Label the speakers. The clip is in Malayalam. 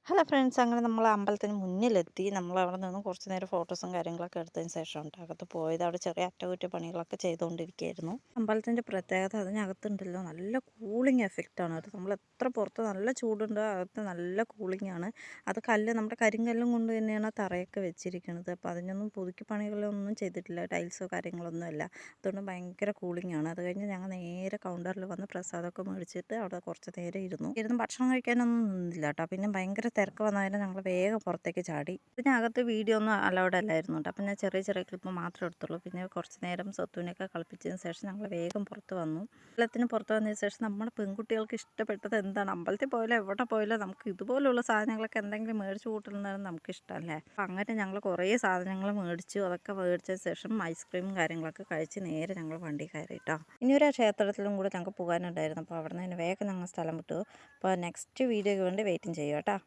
Speaker 1: ഹലോ ഫ്രണ്ട്സ്, അങ്ങനെ നമ്മൾ അമ്പലത്തിന് മുന്നിലെത്തി. നമ്മൾ അവിടെ നിന്ന് കുറച്ച് നേരം ഫോട്ടോസും കാര്യങ്ങളൊക്കെ എടുത്തതിന് ശേഷം അകത്ത് പോയത്. അവിടെ ചെറിയ അറ്റകുറ്റപ്പണികളൊക്കെ ചെയ്തുകൊണ്ടിരിക്കുകയായിരുന്നു. അമ്പലത്തിൻ്റെ പ്രത്യേകത അതിനകത്തുണ്ടല്ലോ, നല്ല കൂളിംഗ് എഫക്റ്റാണ് അത്. നമ്മൾ എത്ര പുറത്ത് നല്ല ചൂടുണ്ട്, അകത്ത് നല്ല കൂളിംഗ് ആണ്. അത് നമ്മുടെ കരിങ്കല്ലും കൊണ്ട് തന്നെയാണ് തറയൊക്കെ വെച്ചിരിക്കുന്നത്. അപ്പോൾ അതിനൊന്നും പുതുക്കി പണികളൊന്നും ചെയ്തിട്ടില്ല, ടൈൽസോ കാര്യങ്ങളൊന്നും അല്ല. അതുകൊണ്ട് ഭയങ്കര കൂളിംഗ് ആണ്. അത് കഴിഞ്ഞ് ഞങ്ങൾ നേരെ കൗണ്ടറിൽ വന്ന് പ്രസാദമൊക്കെ മേടിച്ചിട്ട് അവിടെ കുറച്ച് നേരം ഇരുന്ന് ഭക്ഷണം കഴിക്കാനൊന്നും നിന്നില്ല കേട്ടോ. പിന്നെ ഭയങ്കര തിരക്ക് വന്നതിന് ഞങ്ങൾ വേഗം പുറത്തേക്ക് ചാടി. ഇതിനകത്ത് വീഡിയോ ഒന്നും അലൗഡ് അല്ലായിരുന്നു കേട്ടോ. അപ്പം ഞാൻ ചെറിയ ചെറിയ ക്ലിപ്പ് മാത്രമേ എടുത്തുള്ളൂ. പിന്നെ കുറച്ച് നേരം സ്വത്തുവിനെയൊക്കെ കളിപ്പിച്ചതിന് ശേഷം ഞങ്ങൾ വേഗം പുറത്ത് വന്നു. അമ്പലത്തിന് പുറത്ത് വന്നതിന് ശേഷം നമ്മുടെ പെൺകുട്ടികൾക്ക് ഇഷ്ടപ്പെട്ടത് എന്താണ്? അമ്പലത്തിൽ പോയാലോ എവിടെ പോയാലോ നമുക്ക് ഇതുപോലുള്ള സാധനങ്ങളൊക്കെ എന്തെങ്കിലും മേടിച്ച് കൂട്ടുന്നതാണ് നമുക്ക് ഇഷ്ടമല്ലേ. അപ്പം അങ്ങനെ ഞങ്ങൾ കുറേ സാധനങ്ങൾ മേടിച്ചു. അതൊക്കെ മേടിച്ചതിന് ശേഷം ഐസ്ക്രീമും കാര്യങ്ങളൊക്കെ കഴിച്ച് നേരെ ഞങ്ങൾ വണ്ടി കയറി കേട്ടോ. ഇനി ഒരു ക്ഷേത്രത്തിലും കൂടെ ഞങ്ങൾക്ക് പോകാനുണ്ടായിരുന്നു. അപ്പോൾ അവിടെ നിന്ന് വേഗം ഞങ്ങൾ സ്ഥലം വിട്ടു. അപ്പോൾ നെക്സ്റ്റ് വീഡിയോയ്ക്ക് വേണ്ടി വെയിറ്റിംഗ് ചെയ്യുക കേട്ടോ.